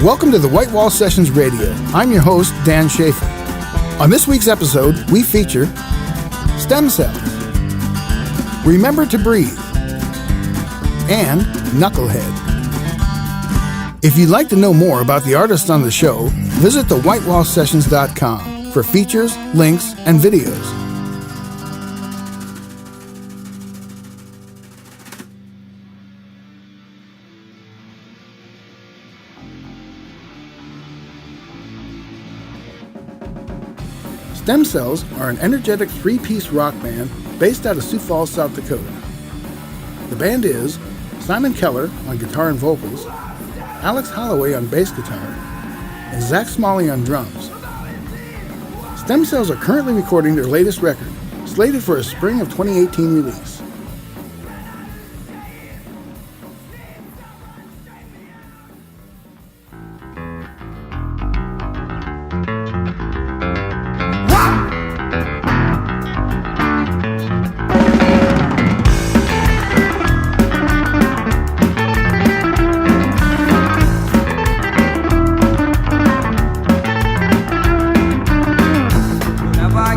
Welcome to the White Wall Sessions Radio. I'm your host, Dan Schaefer. On this week's episode, we feature stem cells, remember to breathe, and Knucklehead. If you'd like to know more about the artists on the show, visit thewhitewallsessions.com for features, links, and videos. Stem Cells are an energetic three-piece rock band based out of Sioux Falls, South Dakota. The band is Simon Keller on guitar and vocals, Alex Holloway on bass guitar, and Zach Smalley on drums. Stem Cells are currently recording their latest record, slated for a spring of 2018 release.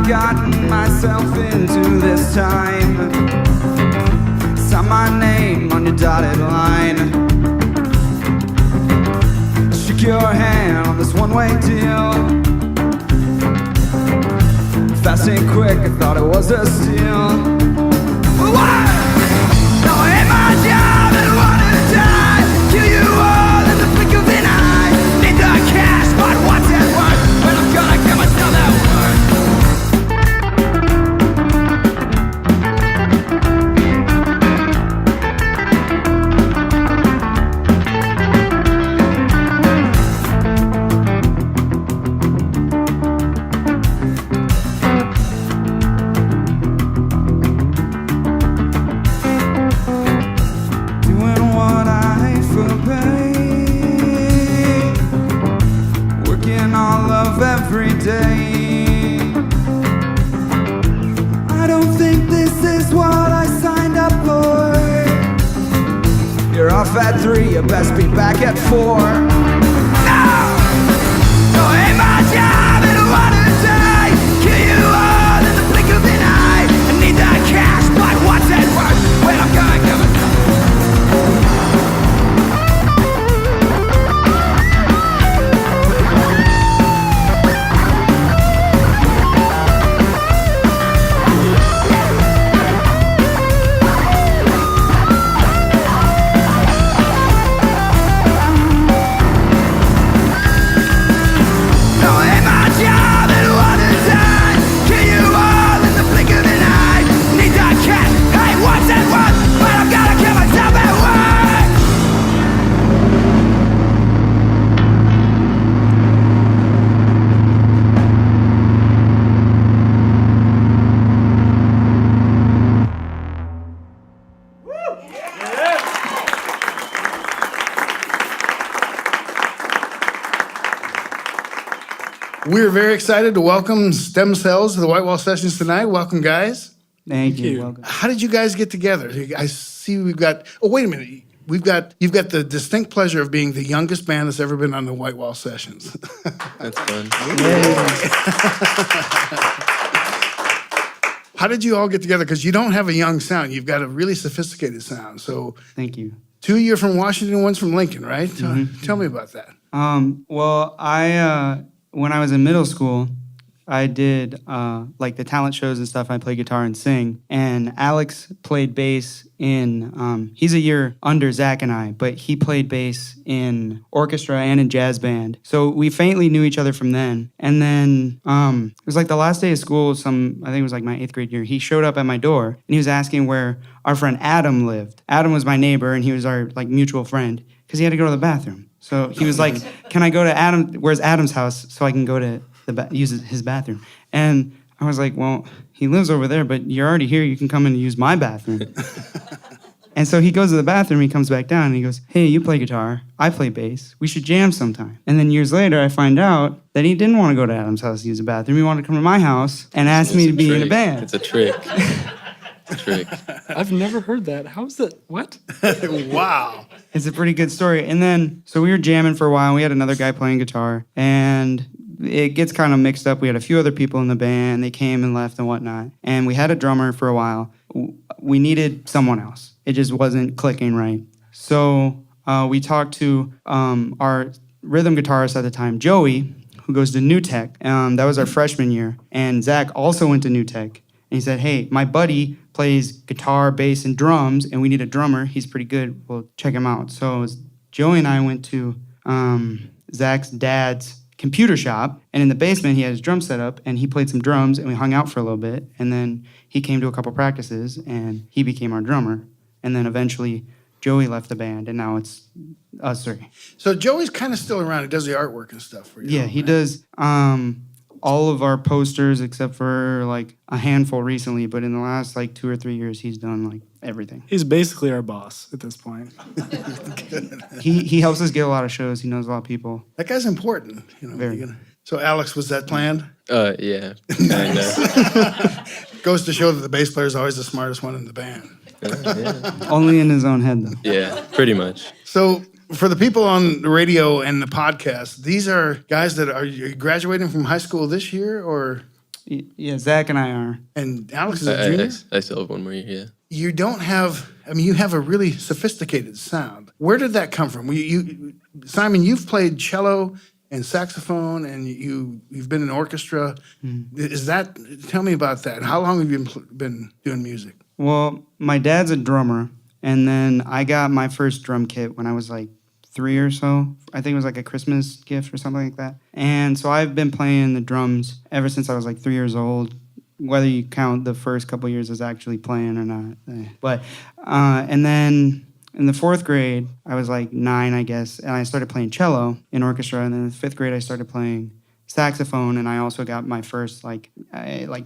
Gotten myself into this time. Sign my name on your dotted line. Shook your hand on this one-way deal. Fast and quick, I thought it was a steal. What? No, I hate my job and wanted to die. Kill you all in the blink of an eye. Need the cash, but what's it worth when I'm gonna give myself that word? Every day. I don't think this is what I signed up for. You're off at 3, you best be back at 4. No! No, ain't my job and I wanna die. Kill you all in the blink of an eye. I need that cash, but what's it worth when I'm gonna give it? We're very excited to welcome Stem Cells to the White Wall Sessions tonight. Welcome, guys. Thank you. Welcome. How did you guys get together? I see we've got, oh, wait a minute. You've got the distinct pleasure of being the youngest band that's ever been on the White Wall Sessions. That's fun. How did you all get together? Because you don't have a young sound. You've got a really sophisticated sound. So Thank you. 2 of you are from Washington, one's from Lincoln, right? Mm-hmm. Tell me about that. Well, when I was in middle school, I did like the talent shows and stuff. I played guitar and sing. And Alex played bass in, he's a year under Zach and I, but he played bass in orchestra and in jazz band. So we faintly knew each other from then. And then it was like the last day of school, I think it was like my 8th grade year, he showed up at my door and he was asking where our friend Adam lived. Adam was my neighbor and he was our like mutual friend because he had to go to the bathroom. So he was like, can I go to Adam, where's Adam's house so I can go to use his bathroom? And I was like, well, he lives over there, but you're already here. You can come in and use my bathroom. And so he goes to the bathroom, he comes back down, and he goes, hey, you play guitar, I play bass, we should jam sometime. And then years later, I find out that he didn't want to go to Adam's house to use the bathroom. He wanted to come to my house and ask me to be in a band. It's a trick. It's a trick. I've never heard that. How's that? What? Wow. It's a pretty good story. And then, so we were jamming for a while. And we had another guy playing guitar, and it gets kind of mixed up. We had a few other people in the band. They came and left and whatnot. And we had a drummer for a while. We needed someone else. It just wasn't clicking right. So we talked to our rhythm guitarist at the time, Joey, who goes to New Tech. That was our freshman year. And Zach also went to New Tech. And he said, hey, my buddy plays guitar, bass, and drums, and we need a drummer. He's pretty good. We'll check him out. So Joey and I went to Zach's dad's computer shop, and in the basement he had his drum set up, and he played some drums, and we hung out for a little bit. And then he came to a couple practices, and he became our drummer. And then eventually Joey left the band, and now it's us three. So Joey's kind of still around. He does the artwork and stuff for you. Yeah, he does all of our posters except for like a handful recently, but in the last like 2 or 3 years, he's done like everything. He's basically our boss at this point. He helps us get a lot of shows. He knows a lot of people. That guy's important. Very. So Alex, was that planned? Yeah, kinda. Goes to show that the bass player is always the smartest one in the band. Yeah. Only in his own head, though. Yeah, pretty much. So for the people on the radio and the podcast, these are guys that are you graduating from high school this year, or? Yeah, Zach and I are. And Alex is a junior? I still have 1 more year, yeah. You don't have, you have a really sophisticated sound. Where did that come from? Simon, you've played cello and saxophone, and you've been in orchestra. Tell me about that. How long have you been doing music? Well, my dad's a drummer, and then I got my first drum kit when I was like 3 or so. I think it was like a Christmas gift or something like that. And so I've been playing the drums ever since I was like 3 years old, whether you count the first couple years as actually playing or not. But and then in the 4th grade, I was like 9, I guess, and I started playing cello in orchestra. And then in the 5th grade, I started playing saxophone, and I also got my first like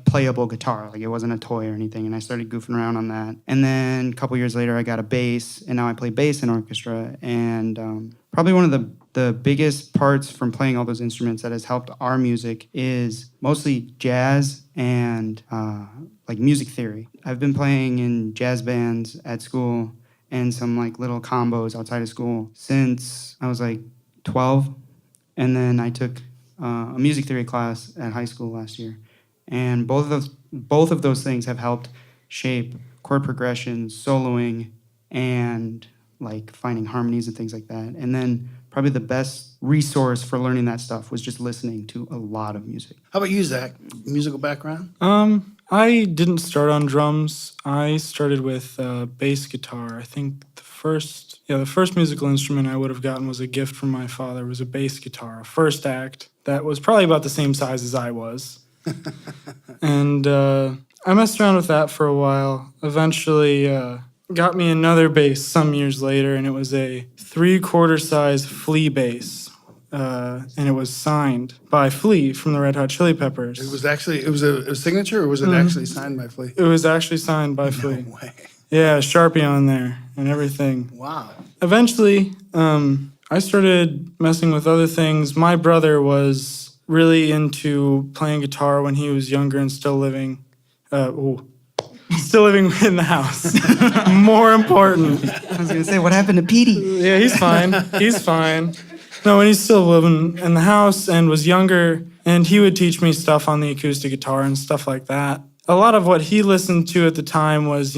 playable guitar. Like it wasn't a toy or anything, and I started goofing around on that. And then a couple years later, I got a bass, and now I play bass in orchestra. And probably one of the biggest parts from playing all those instruments that has helped our music is mostly jazz and like music theory. I've been playing in jazz bands at school and some like little combos outside of school since I was like 12, and then I took a music theory class at high school last year, and both of those things have helped shape chord progressions, soloing, and like finding harmonies and things like that. And then probably the best resource for learning that stuff was just listening to a lot of music. How about you, Zach? Musical background? I didn't start on drums. I started with bass guitar. I think the first musical instrument I would have gotten was a gift from my father. It was a bass guitar, a first act that was probably about the same size as I was. And I messed around with that for a while. Eventually got me another bass some years later, and it was a 3/4 size Flea bass. And it was signed by Flea from the Red Hot Chili Peppers. It was a signature, or was it actually signed by Flea? It was actually signed by Flea. No way. Yeah, Sharpie on there and everything. Wow. Eventually, I started messing with other things. My brother was really into playing guitar when he was younger and still living in the house. More important. I was gonna say, what happened to Petey? Yeah, he's fine. He's fine. No, and he's still living in the house and was younger, and he would teach me stuff on the acoustic guitar and stuff like that. A lot of what he listened to at the time was,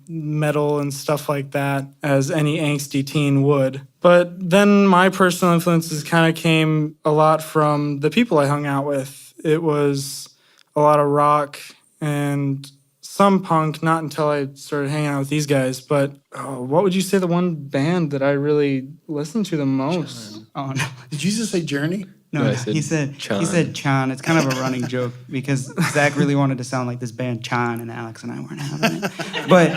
metal and stuff like that, as any angsty teen would. But then my personal influences kind of came a lot from the people I hung out with. It was a lot of rock and some punk, not until I started hanging out with these guys. But what would you say the one band that I really listened to the most? Oh no! Did you just say Journey? No, I said he said Chan. He said Chan. It's kind of a running joke because Zach really wanted to sound like this band Chan, and Alex and I weren't having it. But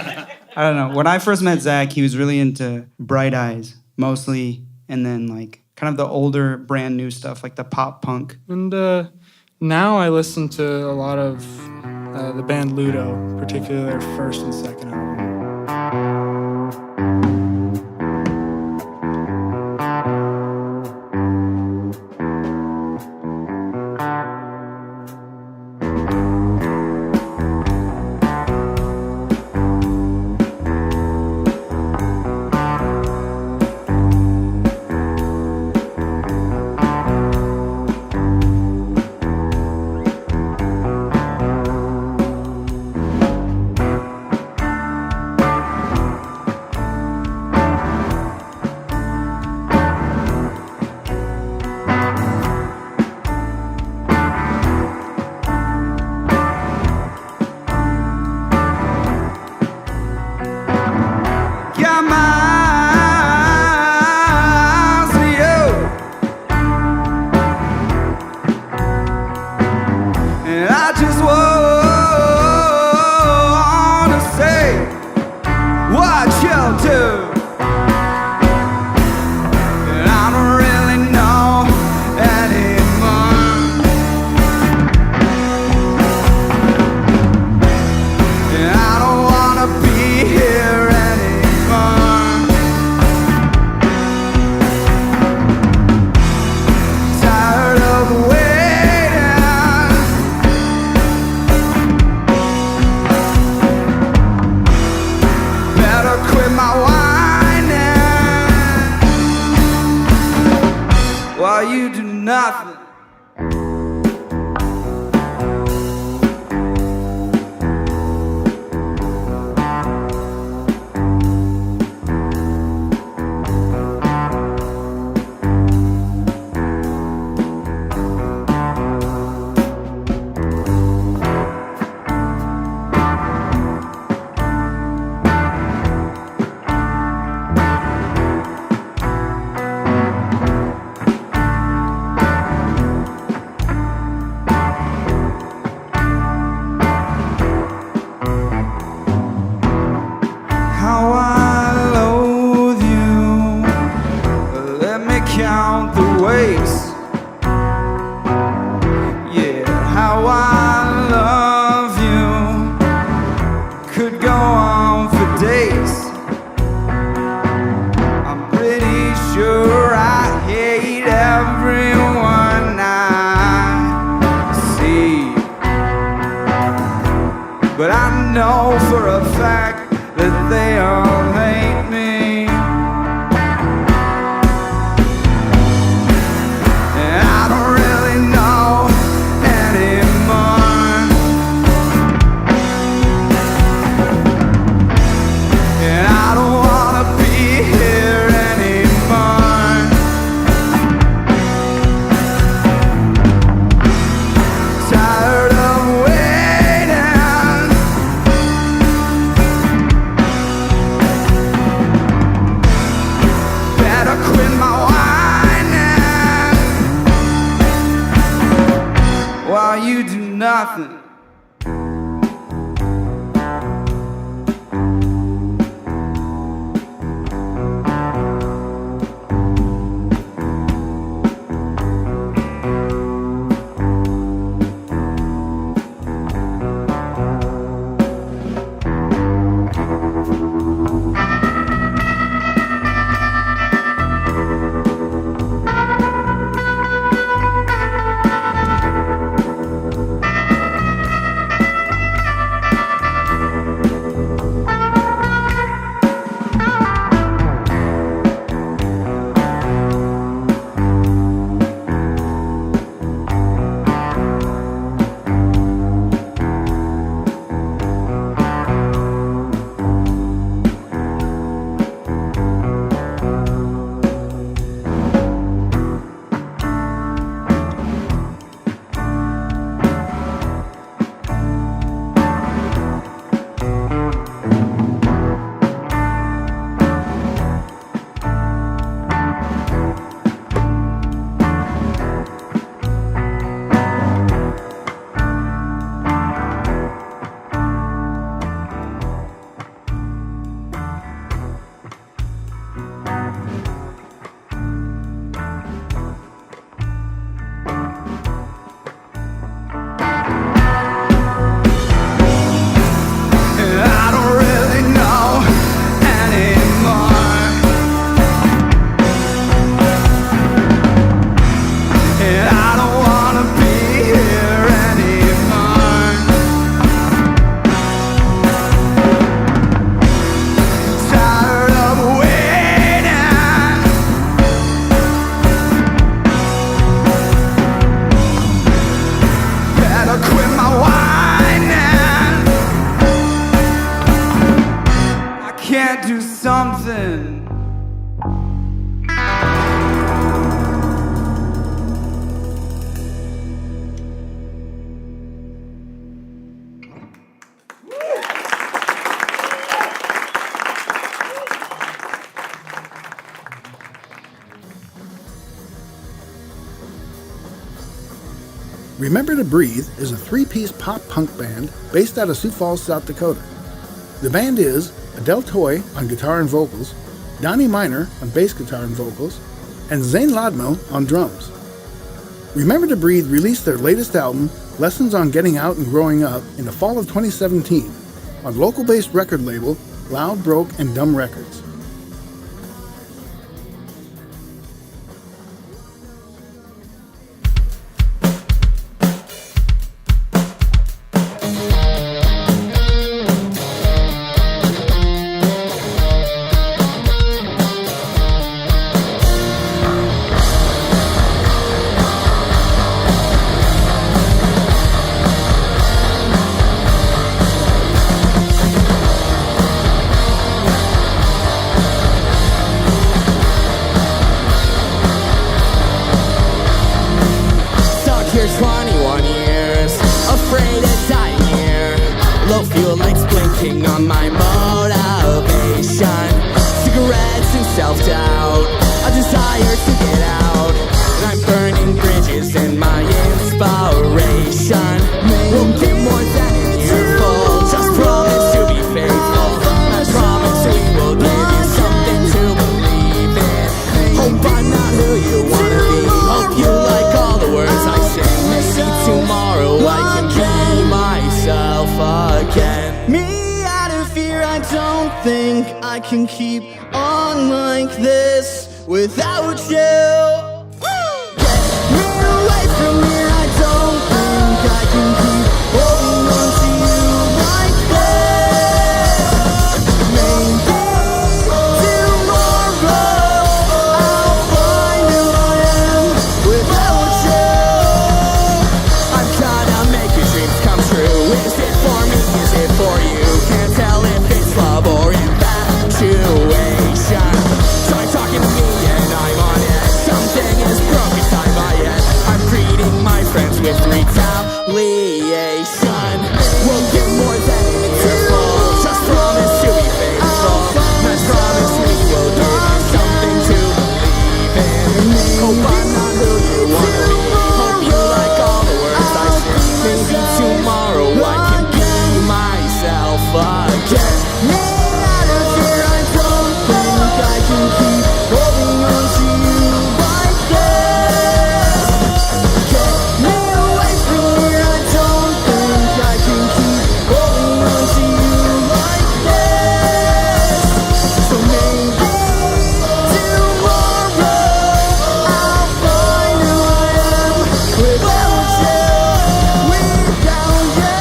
I don't know. When I first met Zach, he was really into Bright Eyes mostly, and then like kind of the older, brand new stuff like the pop punk. And now I listen to a lot of the band Ludo, particularly their first and second album. just wanna say what you'll do. And I don't really know anymore. And I don't wanna be here anymore. Tired of waiting. Better quit my whining while you do nothing. How I loathe you. Let me count the ways. Yeah, how I love you. Could go on for days. I'm pretty sure I hate everyone I see. But I know for a fact that they all hate me. And I don't really know anymore. And I don't wanna be here anymore. Tired of waiting. Better quit my whining while you do nothing. Remember to Breathe is a three-piece pop-punk band based out of Sioux Falls, South Dakota. The band is Adele Toy on guitar and vocals, Donnie Miner on bass guitar and vocals, and Zane Lodmo on drums. Remember to Breathe released their latest album, Lessons on Getting Out and Growing Up, in the fall of 2017 on local-based record label Loud, Broke, and Dumb Records. Here 21 years, afraid of dying here. Low fuel lights blinking on my motivation. Cigarettes and self-doubt, a desire to get out. And I'm burning bridges in my inspiration. We'll get more than a year full. Just promise to be faithful. I promise we will give you something to believe in. Hope I'm not who you wanna be. Hope you like all the words I sing. Maybe tomorrow I can be myself again. Me out of fear, I don't think I can keep on like this without you. Get me away from here, I don't think I can keep holding on to you like this. Maybe tomorrow I'll find who I am without you. I'm gonna make your dreams come true. Is it for me? Is it for you? Can't tell if it's love or infatuation. Try talking to me and I'm on edge. Something is broke inside my head. I'm greeting my friends with retaliation. We'll get more than a year full. Just promise to be faithful. I promise we will give you something to believe in. Hope I'm not who you wanna be. Hope you like all the words I sing. Maybe tomorrow I can be myself again. Me out of here, I don't think I can keep holding on to you like this. Get me away from here, I don't think I can keep holding on to you like this. So maybe tomorrow I'll find who I am without you, without you.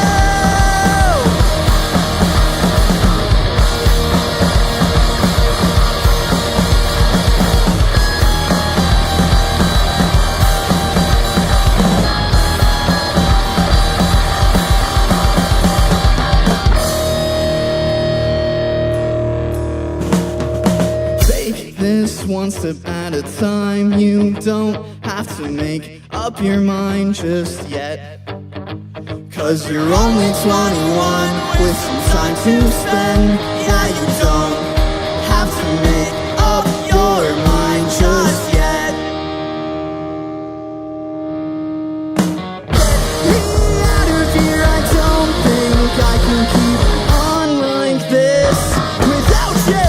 Take this one step at a time. You don't have to make up your mind just yet. 'Cause you're only 21 with some time to spend. Yeah, you don't have to make up your mind just yet. Get me out of here, I don't think I can keep on like this without you.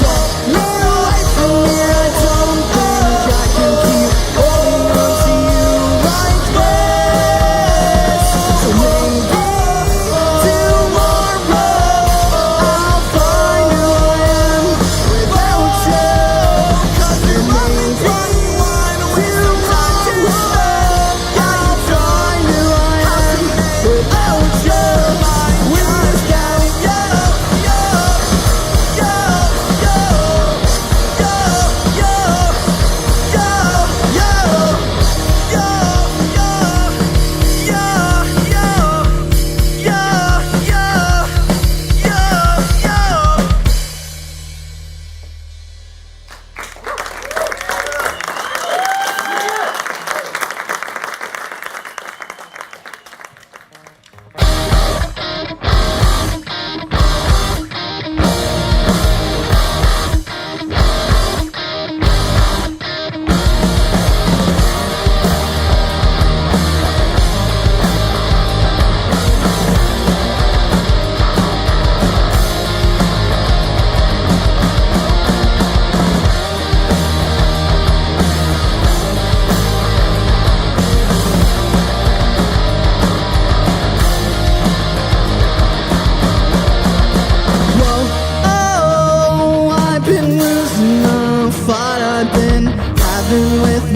Get me away from here, I don't think I can keep holding on to you like this. So maybe tomorrow I'll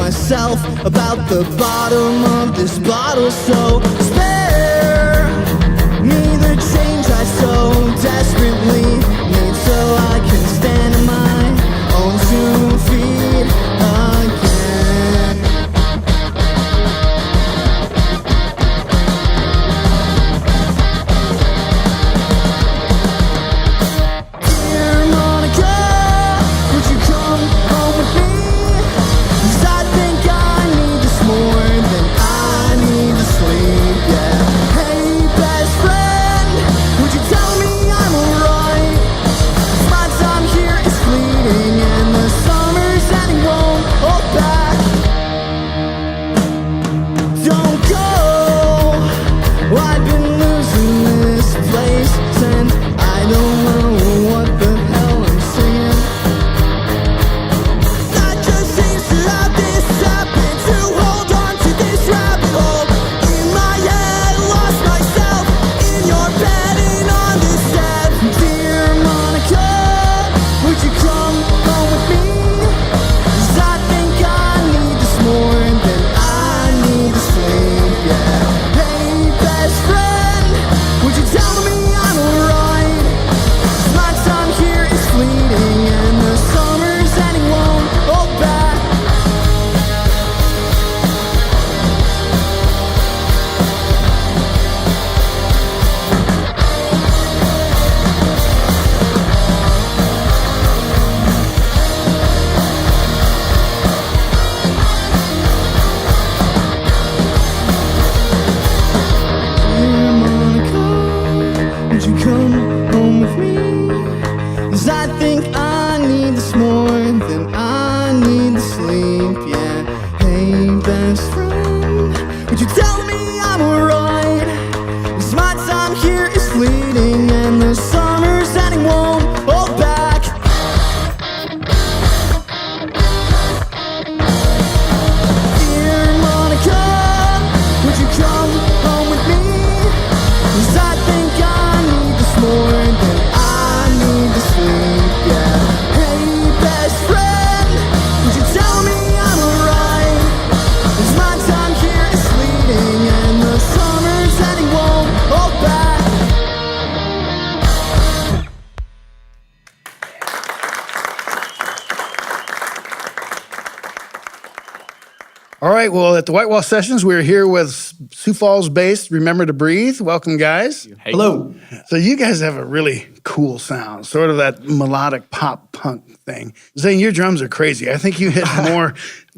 myself about the bottom of this bottle. So spare me the change I so desperately need, so I can stand on my own 2 feet again. Dear Monica, would you come home with me? 'Cause I think I need this more than I need to sleep, yeah. Hey, best friend, would you tell me I'm alright? 'Cause my time here is fleeting and the summer's ending won't hold back. Don't go, I've been losing this place and I don't know what the hell I'm saying. That just seems to have this happen, to hold on to this rabbit hole. In my head, lost myself in your bed and on this step. Dear Monica, would you come home with me? 'Cause I think I need this more than I need to sleep, yeah. Hey, best friend, would you tell me I'm alright? 'Cause my time here is fleeting and the summer's ending won't hold back. Dear Monica, would you come home with me? 'Cause I think I need this more than I need to sleep, yeah. Hey, best friend, would you tell me I'm alright? 'Cause my time here is fleeting and the summer's ending won't hold back. Dear Monica, would you come home with me? 'Cause I think I need this more than I need to sleep, yeah. Hey, best friend, would you tell me I'm alright? 'Cause my time here is fleeting and the summer's ending won't hold back. All right, well, at the Whitewash Sessions, we're here with Sioux Falls based Remember to Breathe. Welcome, guys. Hello. So you guys have a really cool sound, sort of that melodic pop punk thing. Zane, your drums are crazy. I think you hit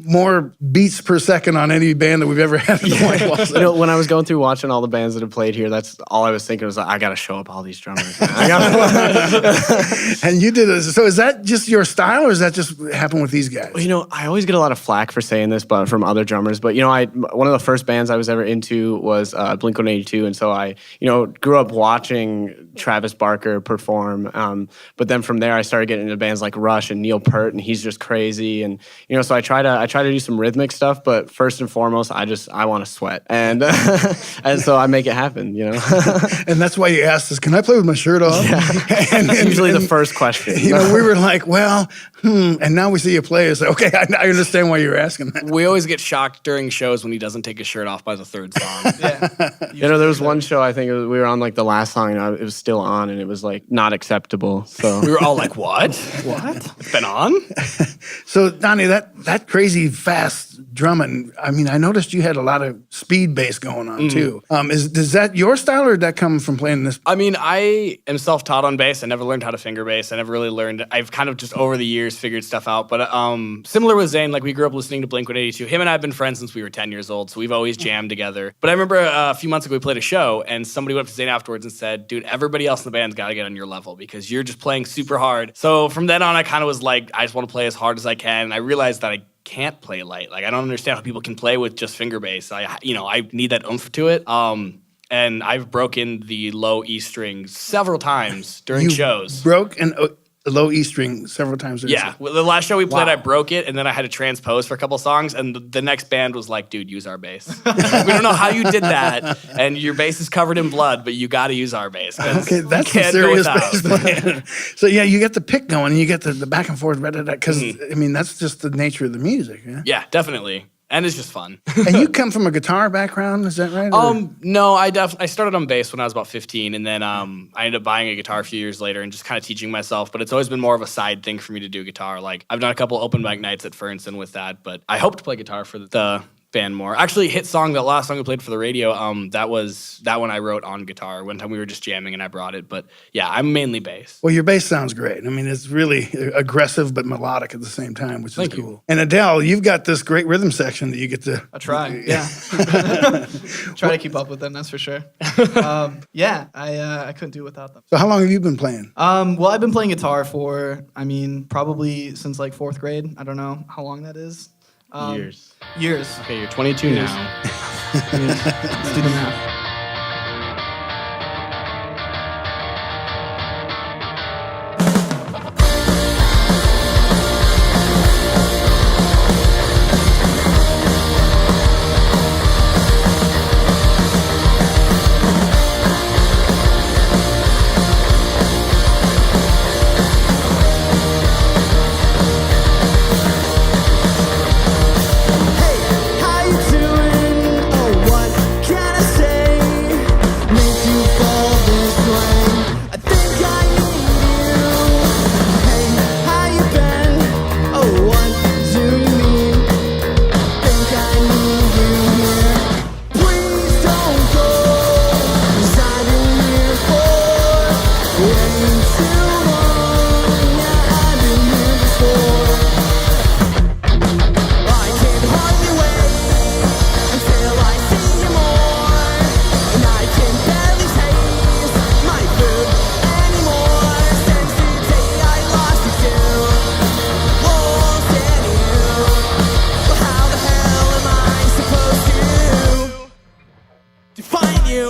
more beats per second on any band that we've ever had in the Whitewash. You know, when I was going through watching all the bands that have played here, that's all I was thinking was, I got to show up all these drummers. I gotta And you did this. So is that just your style, or does that just happen with these guys? You know, I always get a lot of flack for saying this, but from other drummers. But you know, one of the first bands I was ever into was Blink-182, and so I, grew up watching Travis Barker perform. But then from there, I started getting into bands like Rush and Neil Peart, and he's just crazy. And so I try to do some rhythmic stuff, but first and foremost, I want to sweat, and and so I make it happen. And that's why you asked us, can I play with my shirt off? Yeah. and Usually the first question. We were like, well, and now we see you play. It's like, okay, I understand why you're asking that. We always get shocked during shows when he doesn't take his shirt off by the third song. There was one show, I think we were on like the last song, and it was still on, and it was like not acceptable. So We were all like, what? What? It's been on? So, Donnie, that crazy fast drumming, I mean, I noticed you had a lot of speed bass going on, too. Is that your style, or did that come from playing this? I mean, I am self-taught on bass. I never learned how to finger bass. I never really learned. I've kind of just over the years figured stuff out. But similar with Zane, like we grew up listening to Blink-182. Him and I have been friends since we were 10 years old, so we've always jammed together. But I remember a few months ago we played a show, and somebody went up to Zane afterwards and said, dude, everybody else in the band's got to get on your level because you're just playing super hard. So from then on, I kind of was like, I just want to play as hard as I can. And I realized that I can't play light. Like, I don't understand how people can play with just finger bass. I need that oomph to it. And I've broken the low E string several times during shows. Broke and a low E string several times. Yeah, well, the last show we played, I broke it, and then I had to transpose for a couple songs, and the next band was like, dude, use our bass. We don't know how you did that, and your bass is covered in blood, but you got to use our bass. Okay, that's some can't go serious without. bass playing. So yeah, you get the pick going, and you get the back and forth, because I mean that's just the nature of the music. Yeah. Yeah, definitely. And it's just fun. And you come from a guitar background, is that right? or- No, I started on bass when I was about 15, and then I ended up buying a guitar a few years later and just kind of teaching myself. But it's always been more of a side thing for me to do guitar. Like I've done a couple open mic nights at Ferguson with that, but I hope to play guitar for the band more. Actually, hit song, that last song we played for the radio, that one I wrote on guitar. One time we were just jamming and I brought it. But yeah, I'm mainly bass. Well, your bass sounds great. I mean, it's really aggressive but melodic at the same time, which is Thank cool. you. And Adele, you've got this great rhythm section that you get to. I try, yeah. Try to keep up with them, that's for sure. Yeah, I couldn't do it without them. So how long have you been playing? Well, I've been playing guitar for, probably since like 4th grade. I don't know how long that is. Years. Years. Okay, you're 22 now. Let's do the math. How you doing? Oh, what can I say? Make you fall this way. I think I need you. Hey, how you been? Oh, what do you mean? Think I need you here. Please don't go. 'Cause I've been here for way too long. Yeah, I've been here before. I can hardly wait until I see you more, and I can barely taste my food anymore. Since the day I lost you to wolves and you, well, how the hell am I supposed to find you?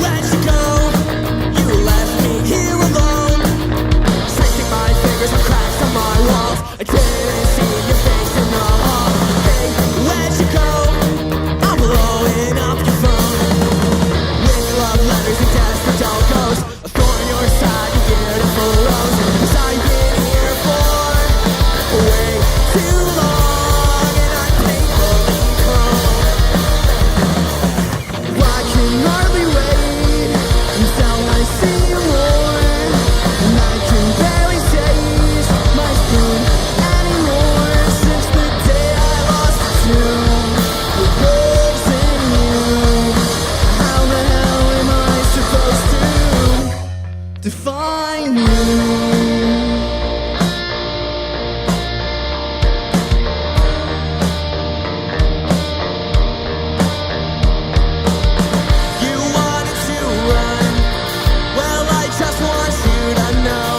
Let you go, you left me here alone, tracing my fingers on cracks on my walls. I didn't see your face in the hall. Hey, let you go, I'm blowing up your phone with love letters and desperate telcos. A thorn in your side, you beautiful rose. 'Cause I've been here for way too long, and I'm painfully cold. I can hardly wait until I see you more, and I can barely taste my food anymore. Since the day I lost you to the wolves in you, how the hell am I supposed to define you? You wanted to run, well, I just want you to know.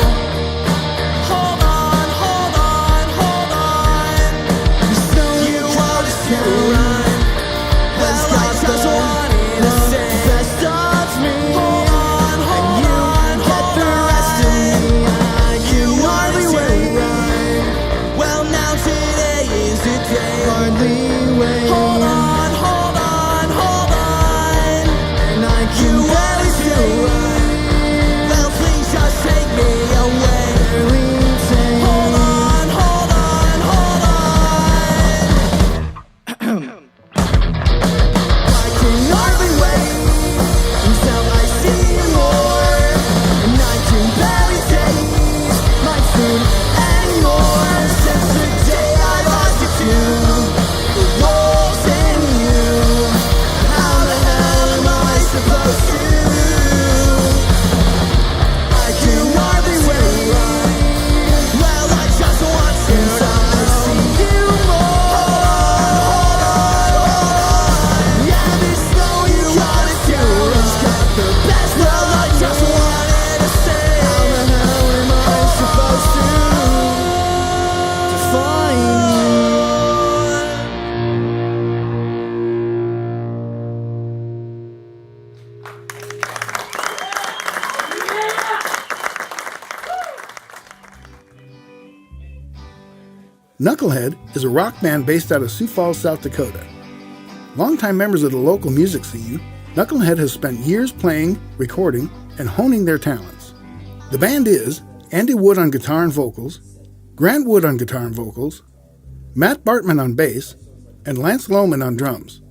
Hold on, hold on, hold on. You wanted to run, well, I just wanted to say best of me. Hold on, hold on, get the rest of me. You wanted to run, well, now today is the day. Hardly wait. Hold on, hold on, hold on. And I can barely say, well, please just take me away. Hold on, hold on, hold on. I can hardly wait until I see you more, and I can barely taste my food anymore. Since the day I lost you to the wolves in you, how the hell am I supposed to? I can hardly wait. Well, I just want to see you more. Yeah, this know you gotta do is get the best. Well, I just wanted to say, how the hell am I supposed to find you? Knucklehead is a rock band based out of Sioux Falls, South Dakota. Longtime members of the local music scene, Knucklehead has spent years playing, recording, and honing their talents. The band is Andy Wood on guitar and vocals, Grant Wood on guitar and vocals, Matt Bartman on bass, and Lance Lohman on drums.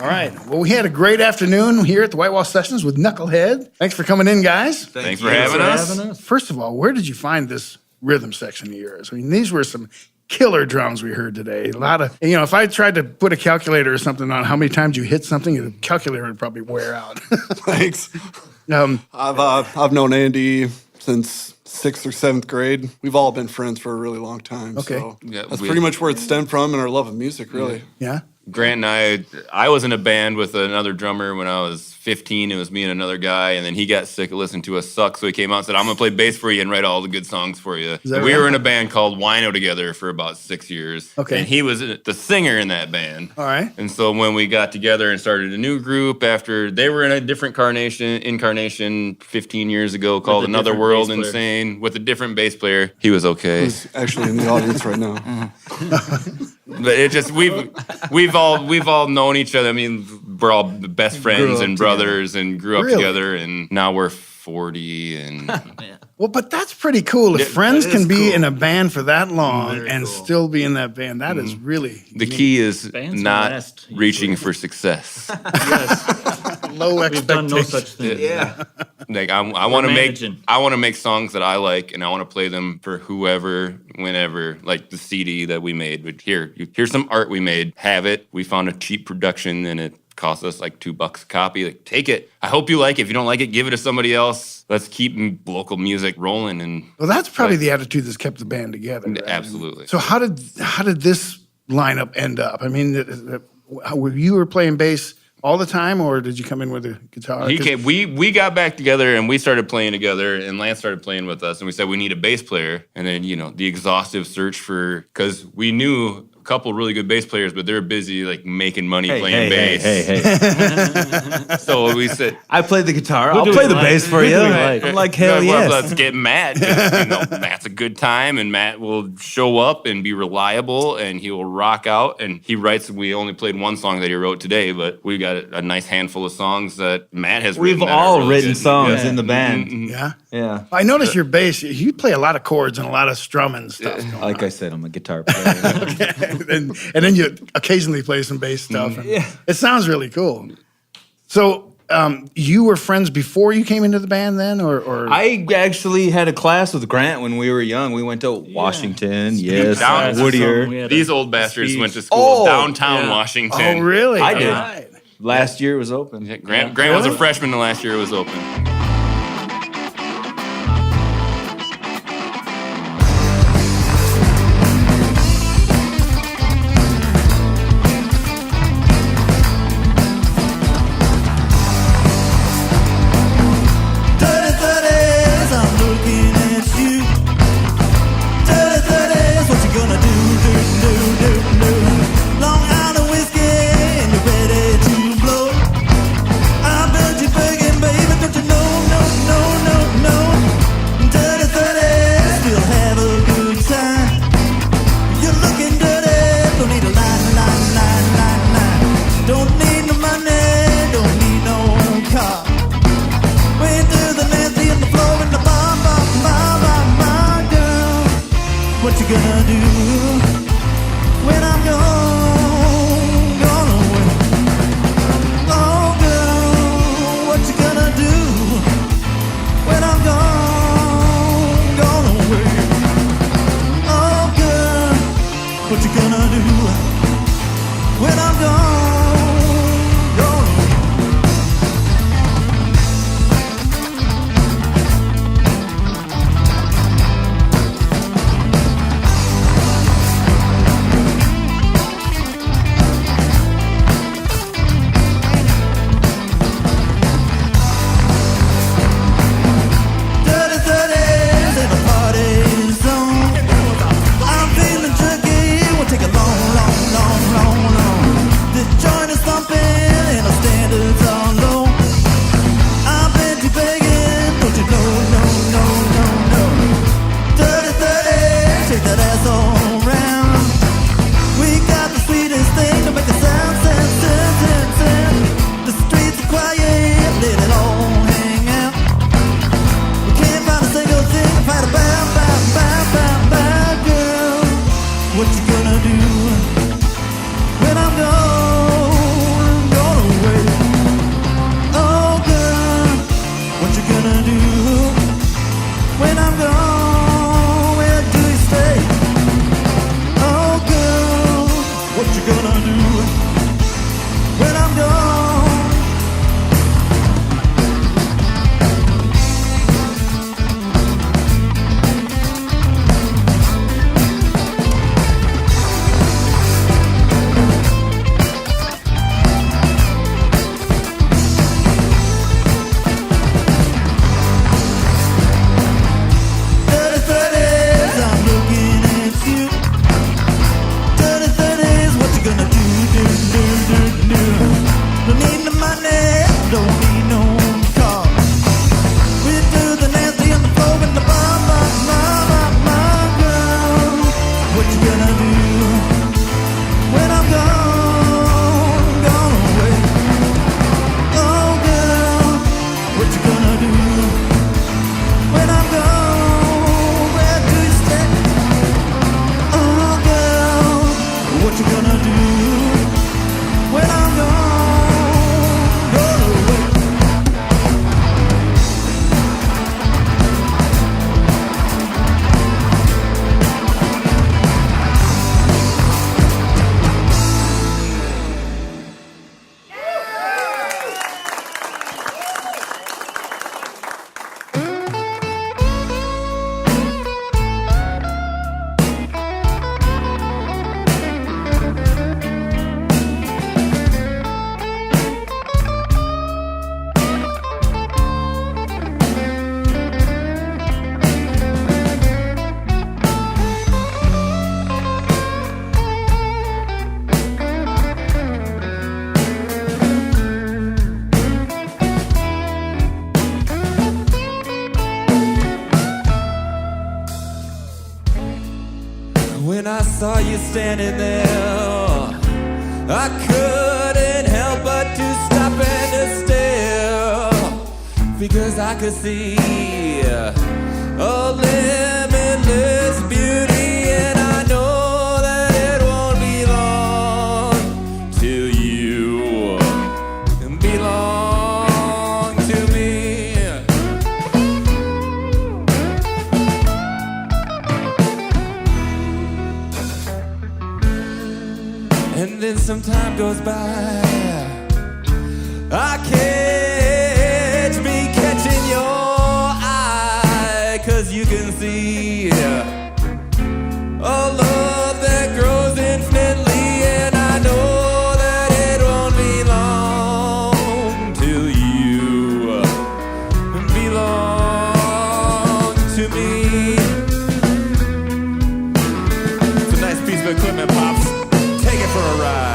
All right. Well, we had a great afternoon here at the Whitewall Sessions with Knucklehead. Thanks for coming in, guys. Thanks for having us. First of all, where did you find this rhythm section of yours? I mean, these were some killer drums we heard today. A lot of, if I tried to put a calculator or something on how many times you hit something, the calculator would probably wear out. Thanks. I've known Andy since 6th or 7th grade. We've all been friends for a really long time. Okay. So Yeah, that's pretty much where it stemmed from and our love of music, really. Yeah. Grant and I was in a band with another drummer when I was 15. It was me and another guy, and then he got sick of listening to us suck, so he came out and said, I'm going to play bass for you and write all the good songs for you. that We right? were in a band called Wino together for about 6 years. Okay. And he was the singer in that band. All right. And so when we got together and started a new group after they were in a different incarnation 15 years ago called a Another different World bass player. Insane with a different bass player, he was okay. Who's actually in the audience right now. But it just we've all known each other. I mean, we're all best friends and brothers and grew up Really? together, and now we're 40 and Well, but that's pretty cool. If Yeah, friends that can is be cool. in a band for that long Very and cool. still be in that band, that is really the key is Bands not last, reaching usually. for success. low We've done no expectations. such thing. Like I want to managing. make songs that I like, and I want to play them for whoever, whenever. Like the CD that we made. But here's some art we made. Have it. We found a cheap production, and it cost us like $2 a copy. Like, take it. I hope you like it. If you don't like it, give it to somebody else. Let's keep local music rolling. And Well, that's probably Like- the attitude that's kept the band together. Right? absolutely. So how did this lineup end up? I mean, were you playing bass all the time, or did you come in with a guitar? He 'Cause- came. We got back together and we started playing together. And Lance started playing with us, and we said we need a bass player. And then the exhaustive search because we knew a couple really good bass players, but they're busy like making money playing bass. Hey. So we said, I played the guitar. Who I'll do play we the like? bass for Who do you. we like? I'm like, hell well, yes. let's get Matt. 'cause, Matt's a good time, and Matt will show up and be reliable, and he will rock out. And he writes. We only played one song that he wrote today, but we got a nice handful of songs that Matt has. We've written that are all really written good. songs Yeah. in the band. Mhm. Yeah. Yeah. I noticed your bass. You play a lot of chords and a lot of strumming stuff. going Like I said, I'm a guitar player. and then you occasionally play some bass stuff. and It sounds really cool. So you were friends before you came into the band then, or I actually had a class with Grant when we were young. We went to Washington, yes, Down- Whittier. We had These a old bastards speech. went to school Oh, downtown yeah. Washington. Oh, really? I did. All right. Last year it was open. Yeah, Grant was a freshman the last year it was open. Don't you know when I saw you standing there, I couldn't help but to stop and to stare, because I could see a limitless beauty, and I know that it won't be long till you belong to me. And then some time goes by, I catch me catching your eye, 'cause you can see a love that grows infinitely, and I know that it won't be long till you belong to me. It's a nice piece of equipment, Pops. Take it for a ride.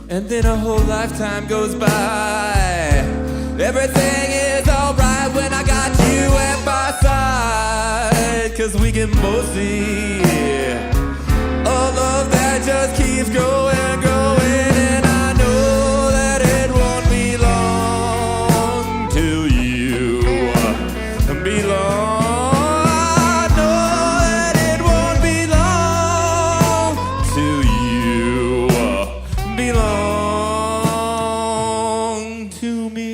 And then a whole lifetime goes by. Everything is alright when I got you at my side, 'cause we can both see a love that just keeps growing, growing, and I know that it won't be long till you belong. I know that it won't be long till you belong to me.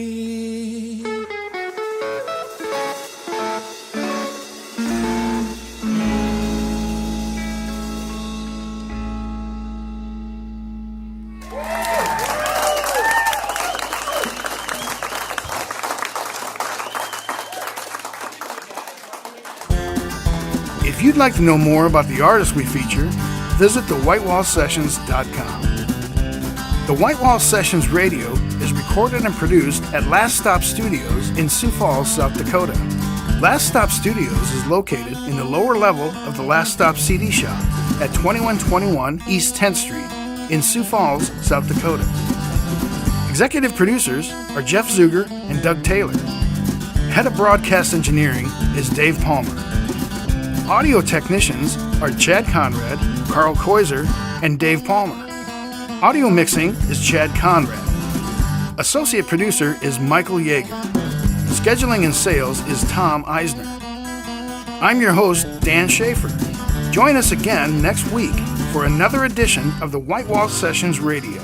If you'd like to know more about the artists we feature, visit thewhitewallsessions.com. The White Wall Sessions Radio is recorded and produced at Last Stop Studios in Sioux Falls, South Dakota. Last Stop Studios is located in the lower level of the Last Stop CD shop at 2121 East 10th Street in Sioux Falls, South Dakota. Executive producers are Jeff Zuger and Doug Taylor. Head of broadcast engineering is Dave Palmer. Audio technicians are Chad Conrad, Carl Koiser, and Dave Palmer. Audio mixing is Chad Conrad. Associate producer is Michael Yeager. Scheduling and sales is Tom Eisner. I'm your host, Dan Schaefer. Join us again next week for another edition of the White Wall Sessions Radio.